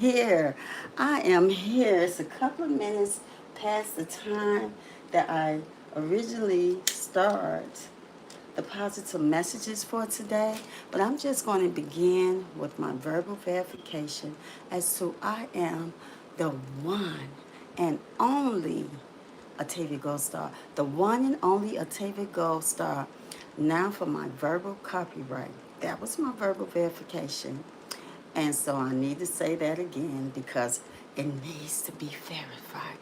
here. I am here. It's a couple of minutes past the time that I originally start the positive messages for today, but I'm just going to begin with my verbal verification as to I am the one and only Octavia Gold Star, the one and only Octavia Gold Star. Now for my verbal copyright. That was my verbal verification. And so I need to say that again because it needs to be verified.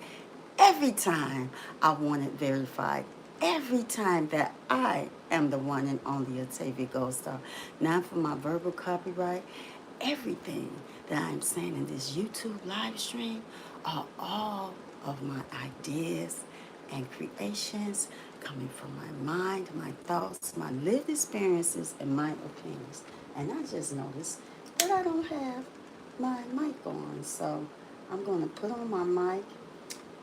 Every time I want it verified. Every time that I am the one and only Octavia Gold Star. Now for my verbal copyright, everything that I'm saying in this YouTube live stream are all of my ideas and creations coming from my mind, my thoughts, my lived experiences, and my opinions. And I just noticed that I don't have my mic on. So I'm going to put on my mic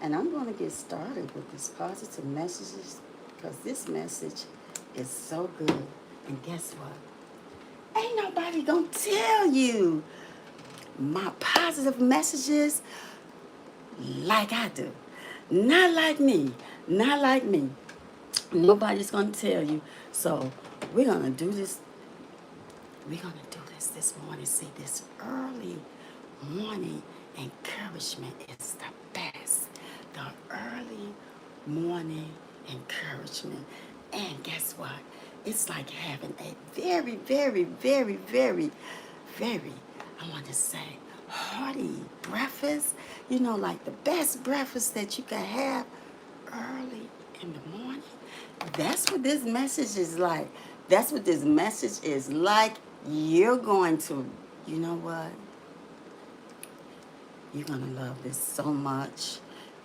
and I'm going to get started with these positive messages because this message is so good. And guess what? Ain't nobody going to tell you my positive messages like I do. Not like me. Not like me. Nobody's going to tell you. So we're going to do this. We're going to do this morning. See, this early morning encouragement is the best. The early morning encouragement. And guess what? It's like having a very, very, very, very, very, I want to say, hearty breakfast. You know, like the best breakfast that you can have early in the morning. That's what this message is like. That's what this message is like. You're going to, you know what? You're going to love this so much.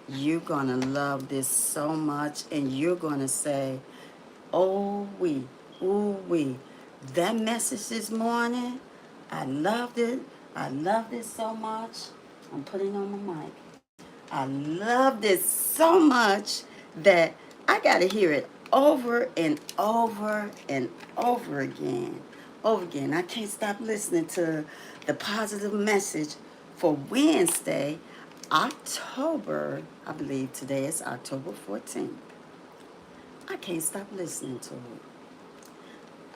You're going to love this so much. And you're going to say, oh, ooh, we. That message this morning, I loved it. I loved it so much. I'm putting on my mic. I loved it so much that I got to hear it over and over and over again. Over again. I can't stop listening to the positive message for Wednesday, October, I believe today is October 14th. I can't stop listening to it.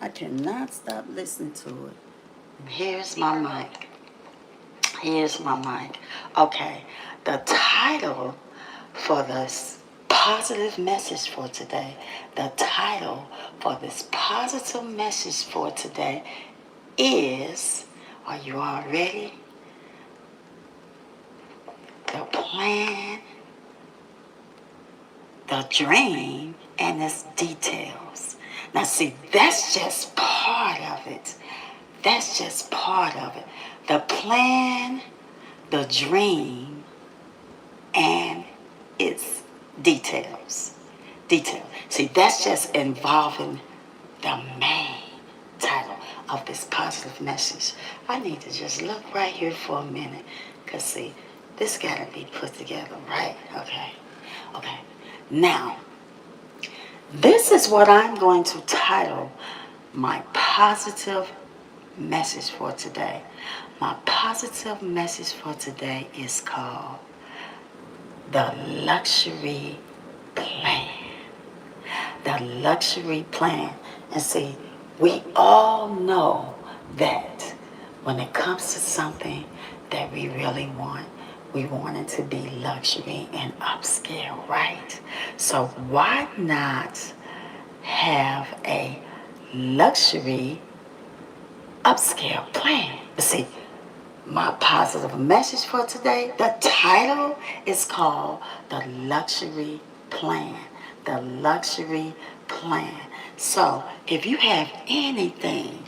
I cannot stop listening to it. Here's my mic. Here's my mic. Okay, the title for this positive message for today, the title for this positive message for today is, are you all ready? The plan, the dream, and its details. Now see, that's just part of it. That's just part of it. The plan, the dream, and its details. Detail. See, that's just involving the main title of this positive message. I need to just look right here for a minute. Because see, this got to be put together, right? Okay. Now, this is what I'm going to title my positive message for today. My positive message for today is called the luxury plan. The luxury plan. And see, we all know that when it comes to something that we really want, we want it to be luxury and upscale, right? So why not have a luxury upscale plan? See, my positive message for today, the title is called the luxury plan. The luxury plan. So if you have anything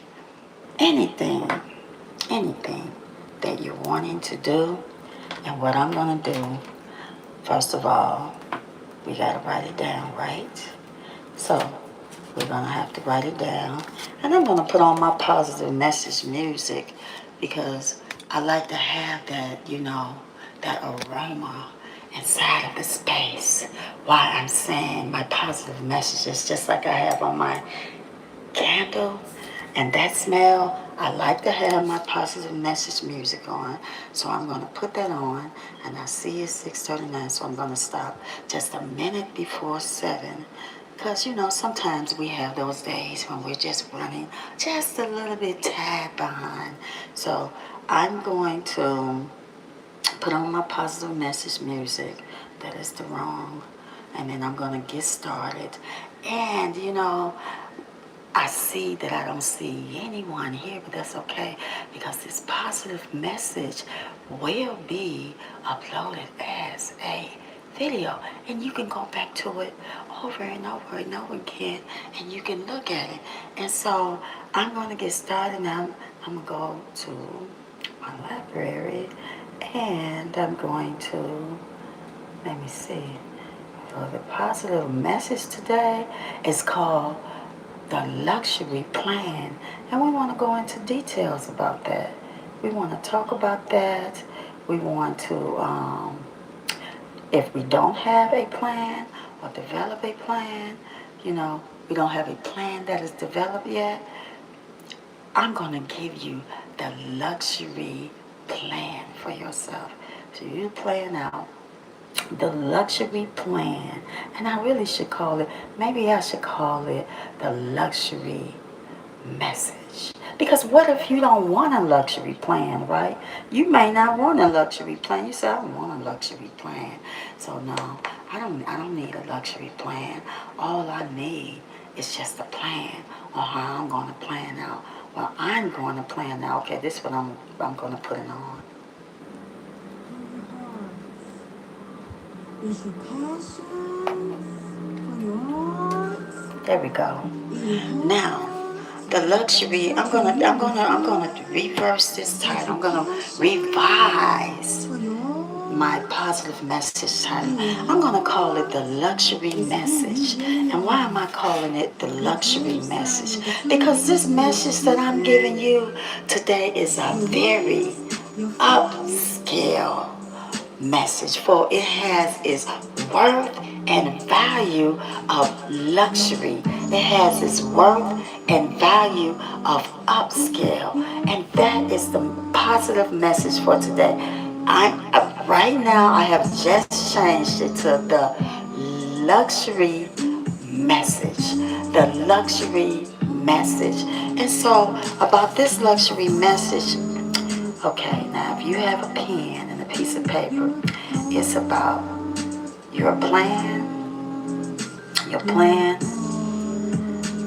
that you're wanting to do, and what I'm going to do, first of all, we got to write it down, right? So we're going to have to write it down. And I'm going to put on my positive message music because I like to have that, you know, that aroma inside of the space while I'm saying my positive messages, just like I have on my candle And that smell, I like to have my positive message music on. So I'm going to put that on. And I see it's 6:39, so I'm going to stop just a minute before 7. Because, sometimes we have those days when we're just running just a little bit tad behind. So I'm going to put on my positive message music. That is the wrong. And then I'm going to get started. And, I see that I don't see anyone here, but that's okay, because this positive message will be uploaded as a video, and you can go back to it over and over and over again, and you can look at it. And so I'm going to get started now. I'm going to go to my library, and I'm going to, let me see, so the positive message today is called the luxury plan, and we want to go into details about that. We want to talk about that. We want to, if we don't have a plan or develop a plan, we don't have a plan that is developed yet, I'm going to give you the luxury plan for yourself. So you plan out the luxury plan, and I really should call it, maybe I should call it the luxury message. Because what if you don't want a luxury plan, right? You may not want a luxury plan. You say, I don't want a luxury plan. So no, I don't need a luxury plan. All I need is just a plan on how I'm going to plan out. Well, I'm going to plan out. Okay, this is what I'm going to put it on. Is your passion for your heart? There we go. Now, the luxury. I'm gonna reverse this title. I'm gonna revise my positive message title. I'm gonna call it the luxury message. And why am I calling it the luxury message? Because this message that I'm giving you today is a very upscale message, for it has its worth and value of luxury. It has its worth and value of upscale, and that is the positive message for today. Right now I have just changed it to the luxury message. The luxury message. And so about this luxury message, okay, now if you have a pen and a piece of paper, it's about your plan,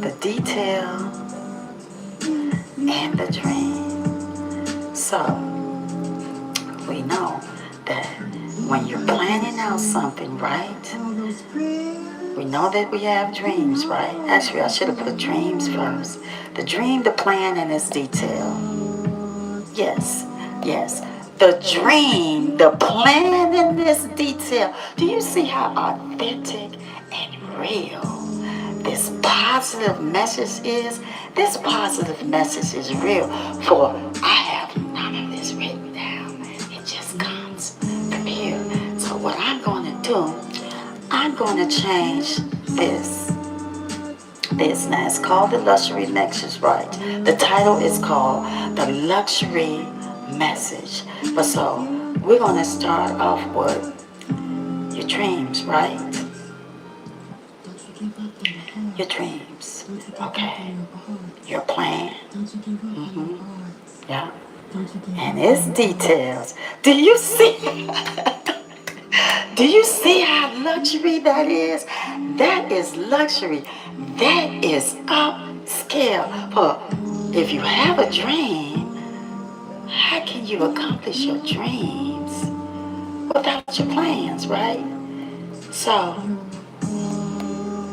the detail, and the dream. So, we know that when you're planning out something, right? We know that we have dreams, right? Actually, I should have put dreams first. The dream, the plan, and its detail. Yes. The dream, the plan, and this detail. Do you see how authentic and real this positive message is? This positive message is real, for I have none of this written down. It just comes from here. So what I'm going to do, I'm going to change this. Now it's called the luxury message, right? The title is called the luxury message. But so we're going to start off with your dreams, right? Your dreams. Okay. Your plan. Yeah. And its details. Do you see? Do you see how luxury that is? That is luxury. That is upscale. For if you have a dream, how can you accomplish your dreams without your plans, right? So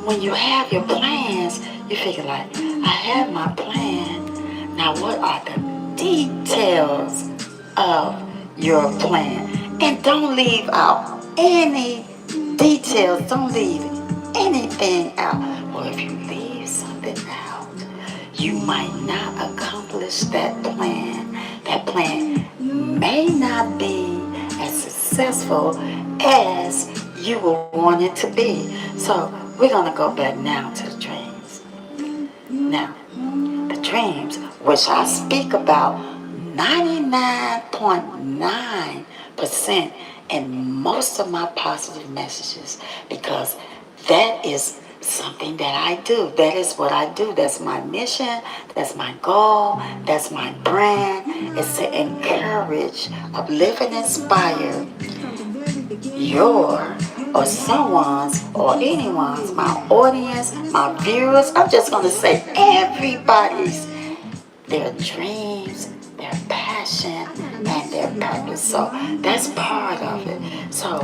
when you have your plans, you figure like, I have my plan. Now what are the details of your plan? And don't leave out any details. Don't leave anything out. Well, if you leave something out, you might not accomplish that plan. That plan may not be as successful as you will want it to be. So we're going to go back now to the dreams. Now, the dreams, which I speak about 99.9% in most of my positive messages, because that is something that I do. That is what I do. That's my mission. That's my goal. That's my brand. It's to encourage, uplift, and inspire your or someone's or anyone's, my audience, my viewers. I'm just going to say everybody's, their dreams, their passion, and their purpose. So that's part of it. So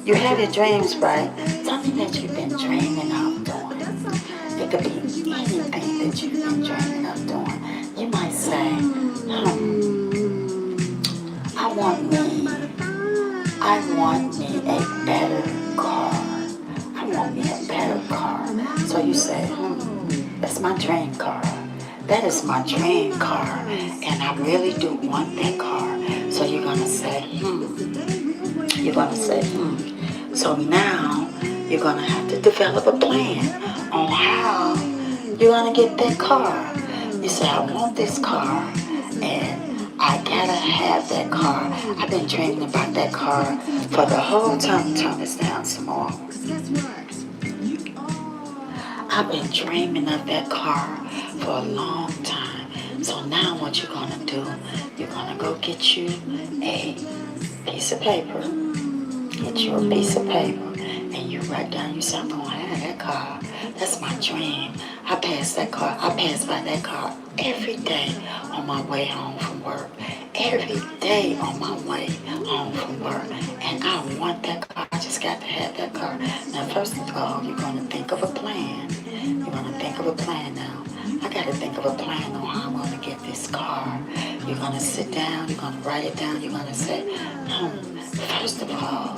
you have your dreams, right? Something that you've been dreaming of doing. It could be anything that you've been dreaming of doing. You might say, I want me a better car. I want me a better car. So you say, that's my dream car. That is my dream car. And I really do want that car. So you're going to say, So now you're going to have to develop a plan on how you're going to get that car. You say, I want this car, and I gotta have that car. I've been dreaming about that car for the whole time. Turn this down some more. I've been dreaming of that car for a long time. So now what you're gonna do, you're gonna go get you a piece of paper. Get you a piece of paper, and you write down, you say, I'm gonna have that car. That's my dream. I pass by that car every day on my way home from work. Every day on my way home from work. And I want that car. I just got to have that car. Now, first of all, you're going to think of a plan. You're going to think of a plan now. I got to think of a plan on how I'm going to get this car. You're going to sit down. You're going to write it down. You're going to say, first of all,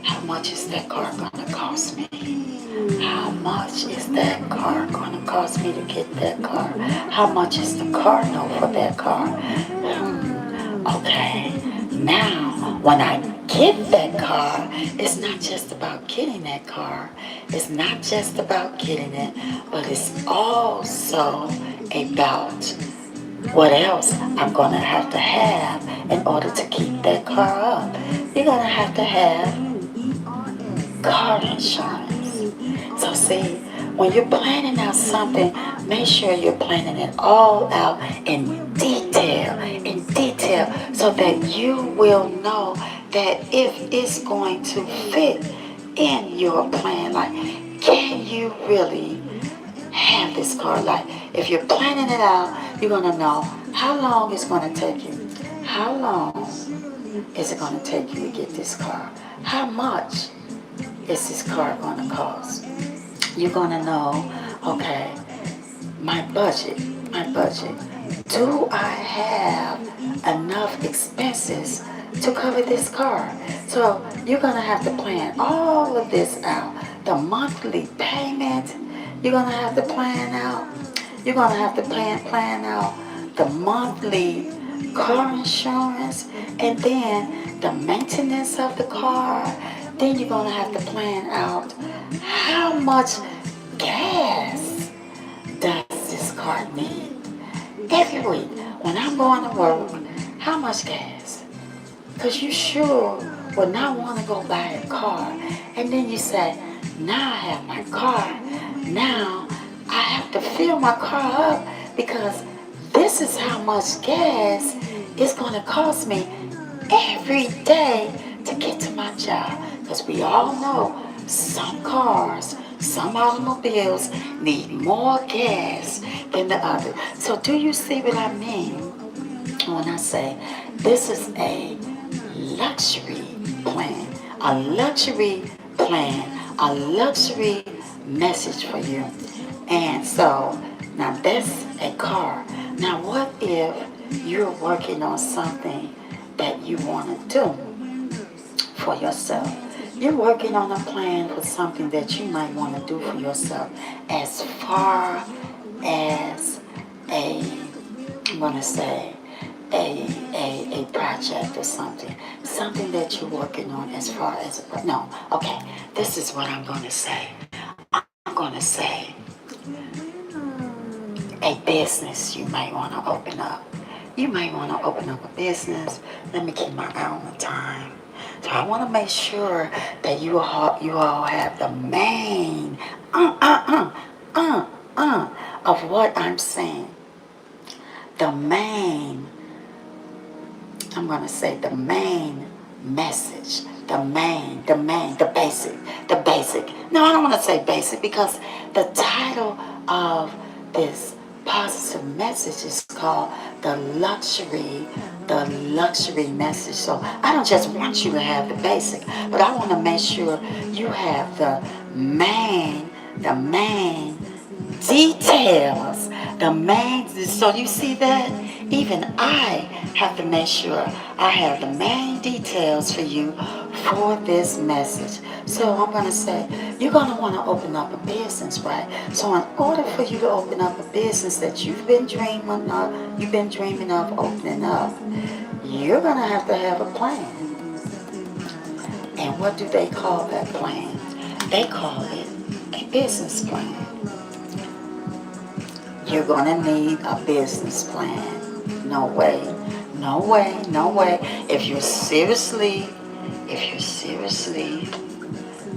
how much is that car going to cost me? How much is that car going to cost me to get that car? How much is the car note for that car? Okay, now when I get that car, it's not just about getting that car. It's not just about getting it, but it's also about what else I'm going to have in order to keep that car up. You're going to have car insurance. So see, when you're planning out something, make sure you're planning it all out in detail, so that you will know that if it's going to fit in your plan. Like, can you really have this car? Like, if you're planning it out, you're going to know how long it's going to take you. How long is it going to take you to get this car? How much is this car going to cost? You're going to know, okay, my budget. Do I have enough expenses to cover this car? So you're going to have to plan all of this out. The monthly payment, you're going to have to plan out. You're going to have to plan out the monthly car insurance, and then the maintenance of the car. Then you're going to have to plan out how much gas does this car need every week. When I'm going to work, how much gas? Because you sure would not want to go buy a car. And then you say, now I have my car. Now I have to fill my car up, because this is how much gas it's going to cost me every day to get to my job. Because we all know some cars, some automobiles need more gas than the other. So do you see what I mean when I say this is a luxury plan? A luxury plan, a luxury message for you. And so now that's a car. Now what if you're working on something that you want to do for yourself? You're working on a plan for something that you might want to do for yourself, as far as I'm going to say, a project or something that you're working on as far as, this is what I'm going to say. I'm going to say, a business you might want to open up. You might want to open up a business. Let me keep my eye on the time. So I want to make sure that you all have the main of what I'm saying. The main, I'm going to say the main message. The basic. No, I don't want to say basic because the title of this positive message is called the luxury message. So I don't just want you to have the basic, but I want to make sure you have the main details, so you see that even I have to make sure I have the main details for you for this message. So I'm going to say, you're going to want to open up a business, right? So in order for you to open up a business that you've been dreaming of opening up, you're going to have a plan. And what do they call that plan? They call it a business plan. You're going to need a business plan. No way. If you're seriously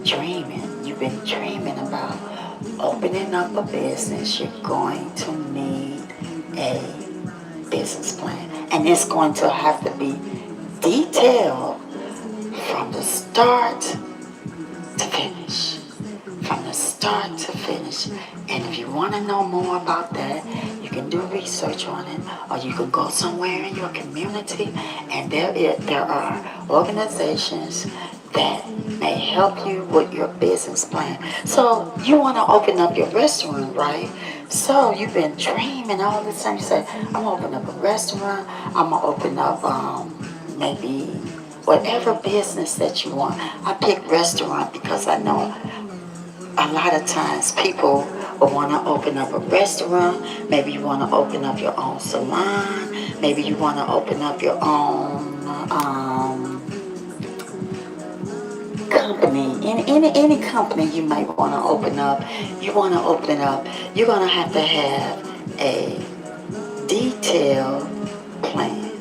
dreaming, you've been dreaming about opening up a business, you're going to need a business plan. And it's going to have to be detailed from the start to finish. And if you want to know more about that, you can do research on it, or you can go somewhere in your community, and there are organizations that may help you with your business plan. So you want to open up your restaurant, right? So you've been dreaming all this time. You say, I'm going to open up a restaurant. I'm going to open up maybe whatever business that you want. I pick restaurant because I know a lot of times people will want to open up a restaurant. Maybe you want to open up your own salon. Maybe you want to open up your own company. Any company you might want to open up. You're going to have a detailed plan.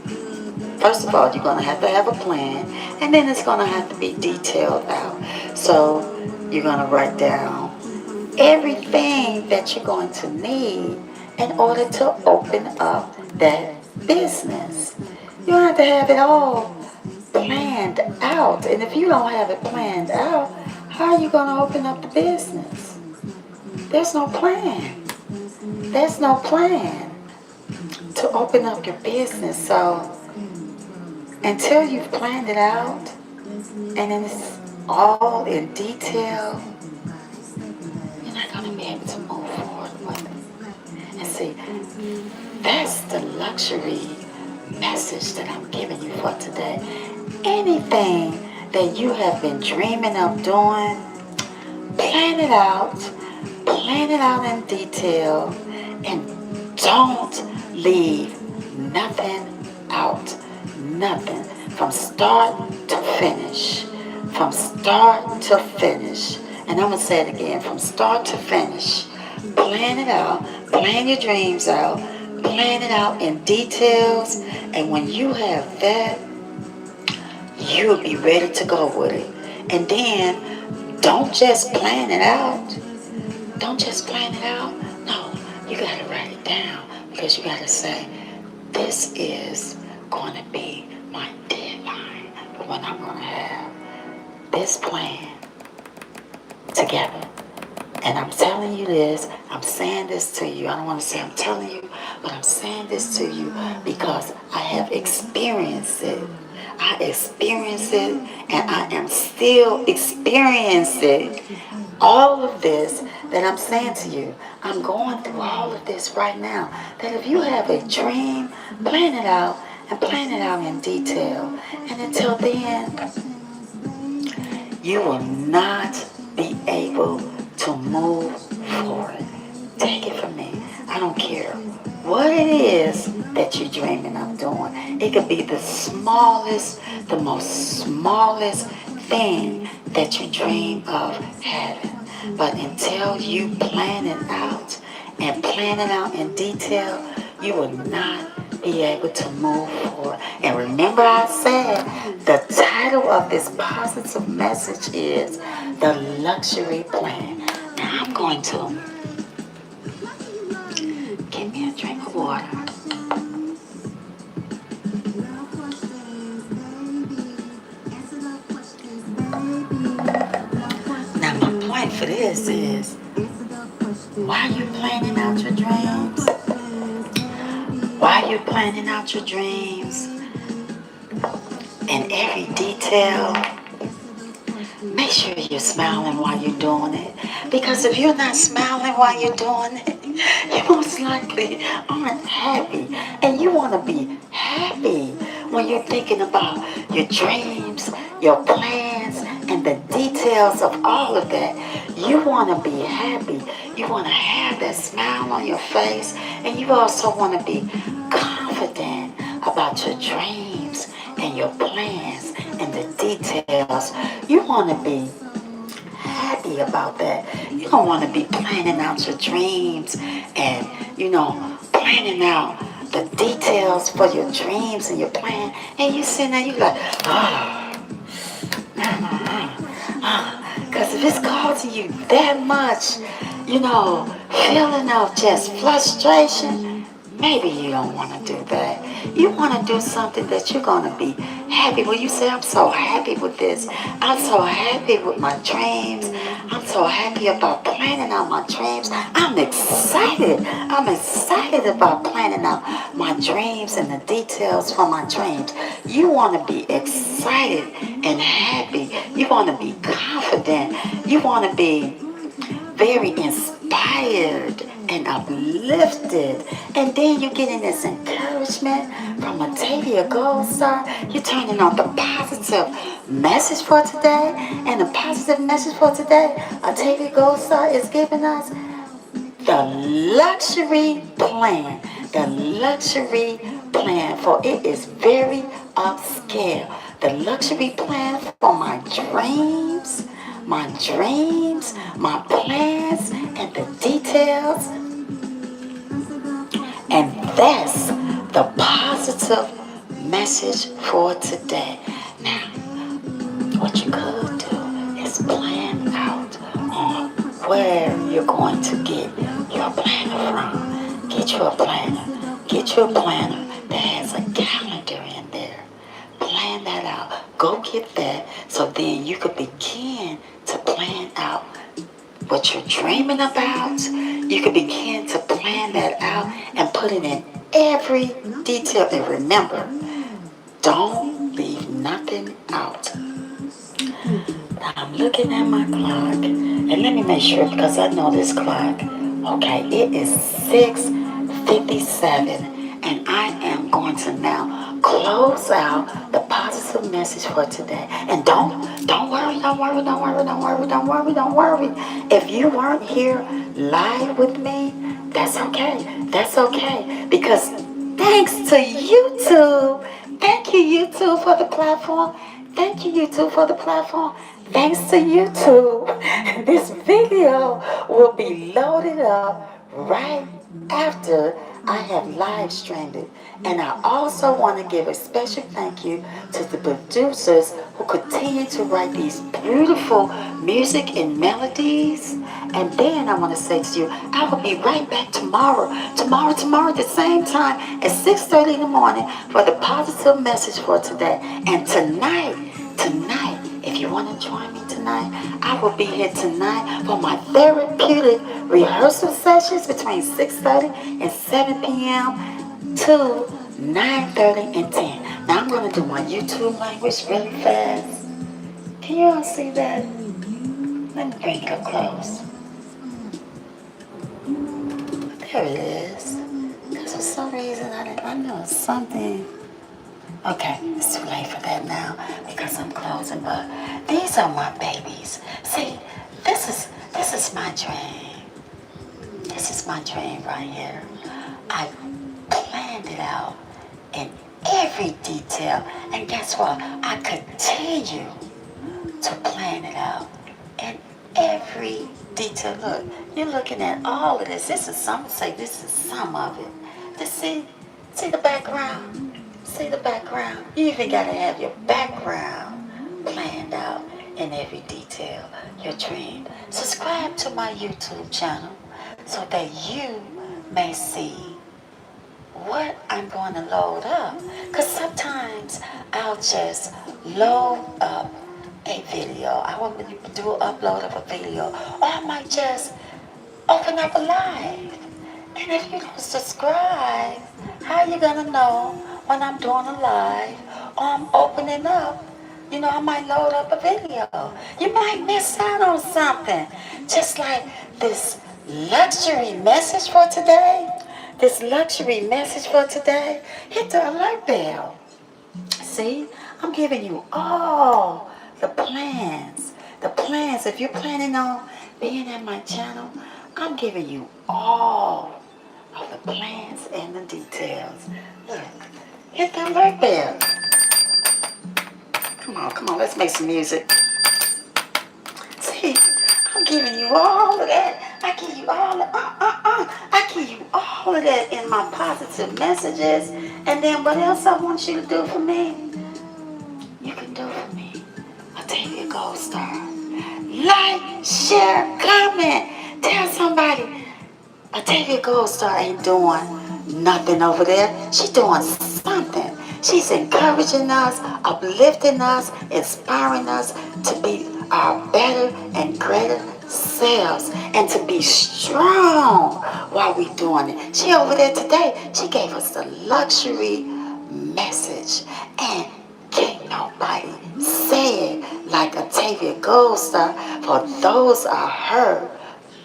First of all, you're going to have a plan, and then it's going to have to be detailed out. So you're going to write down everything that you're going to need in order to open up that business. You don't have to have it all planned out. And if you don't have it planned out, how are you going to open up the business? There's no plan. To open up your business. So until you've planned it out, and then it's all in detail, you're not going to be able to move forward with it. And see, that's the luxury message that I'm giving you for today. Anything that you have been dreaming of doing, plan it out in detail, and don't leave nothing out. Nothing. From start to finish. And I'm going to say it again. From start to finish. Plan it out. Plan your dreams out. Plan it out in details. And when you have that, you'll be ready to go with it. And then, don't just plan it out. No, you got to write it down. Because you got to say, this is going to be my deadline for when I'm going to have this plan together. And I'm telling you this, I'm saying this to you. I don't want to say I'm telling you, but I'm saying this to you because I have experienced it. I experienced it, and I am still experiencing all of this that I'm saying to you. I'm going through all of this right now. That if you have a dream, plan it out, and plan it out in detail. And until then, you will not be able to move forward. Take it from me. I don't care what it is that you're dreaming of doing. It could be the most smallest thing that you dream of having. But until you plan it out and plan it out in detail, you will not be able to move forward. And remember I said the title of this positive message is The Luxury Plan. Now I'm going to get me a drink of water. Now my point for this is, why are you planning out your dreams? Why are you planning out your dreams in every detail? Make sure you're smiling while you're doing it. Because if you're not smiling while you're doing it, you most likely aren't happy. And you want to be happy when you're thinking about your dreams, your plans, and the details of all of that. You want to be happy. You want to have that smile on your face. And you also want to be confident about your dreams and your plans and the details. You want to be happy about that. You don't want to be planning out your dreams and, planning out the details for your dreams and your plan. And you sitting there, you like, because if it's causing you that much, feeling of just frustration, maybe you don't want to do that. You want to do something that you're going to be happy with. You say, I'm so happy with this. I'm so happy with my dreams. I'm so happy about planning out my dreams. I'm excited. I'm excited about planning out my dreams and the details for my dreams. You want to be excited and happy. You want to be confident. You want to be very inspired and uplifted. And then you're getting this encouragement from Octavia Gold Star. You're turning on the positive message for today. And the positive message for today, Octavia Gold Star is giving us the luxury plan. The luxury plan, for it is very upscale. The luxury plan for my dreams, my plans, and the details. And that's the positive message for today. Now, what you could do is plan out on where you're going to get your planner from. Get you a planner. Get you a planner that has a calendar in there. Plan that out. Go get that so then you could begin to plan out what you're dreaming about. You can begin to plan that out and put it in every detail. And remember, don't leave nothing out. Now I'm looking at my clock, and let me make sure, because I know this clock. Okay, it is 6:57, and I am going to now close out the positive message for today. And don't worry. If you weren't here live with me, that's okay. That's okay, because thanks to YouTube. Thank you, YouTube, for the platform. Thank you, YouTube, for the platform. Thanks to YouTube, this video will be loaded up right after I have live streamed it. And I also want to give a special thank you to the producers who continue to write these beautiful music and melodies. And then I want to say to you, I will be right back tomorrow at the same time at 6:30 in the morning for the positive message for today. And tonight, if you want to join me tonight, I will be here tonight for my therapeutic rehearsal sessions between 6:30 and 7 p.m. to 9:30 and 10. Now I'm going to do my YouTube language really fast. Can you all see that? Let me bring it up close. There it is. Because for some reason I know something. Okay, it's too late for that now because I'm closing, but these are my babies. See, this is my dream. This is my dream right here. I planned it out in every detail, and guess what? I continue to plan it out in every detail. Look, you're looking at all of this. This is some say this is some of it. Just see the background. See the background. You even gotta have your background planned out in every detail. Your dream. Subscribe to my YouTube channel so that you may see what I'm going to load up. Because sometimes I'll just load up a video. I want to do an upload of a video. Or I might just open up a live. And if you don't subscribe, how you going to know when I'm doing a live or I'm opening up? You know, I might load up a video. You might miss out on something. Just like this luxury message for today. This luxury message for today. Hit the alert bell. See, I'm giving you all the plans. The plans. If you're planning on being at my channel, I'm giving you all of the plans and the details. Look, hit the alert bell. Come on, let's make some music. See, I'm giving you all of that. I give you all of, I give you all of that in my positive messages. And then what else I want you to do for me? You can do for me. I'll take you a gold star. Like, share, comment. Tell somebody. Octavia Gold Star ain't doing nothing over there. She's doing something. She's encouraging us, uplifting us, inspiring us to be our better and greater selves and to be strong while we're doing it. She over there today, she gave us the luxury message. And can't nobody say it like Octavia Gold Star, for those are her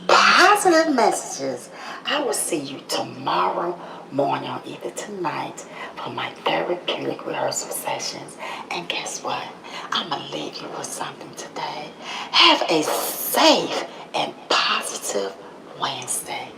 positive messages. I will see you tomorrow morning or either tonight for my therapeutic rehearsal sessions. And guess what? I'm going to leave you with something today. Have a safe and positive Wednesday.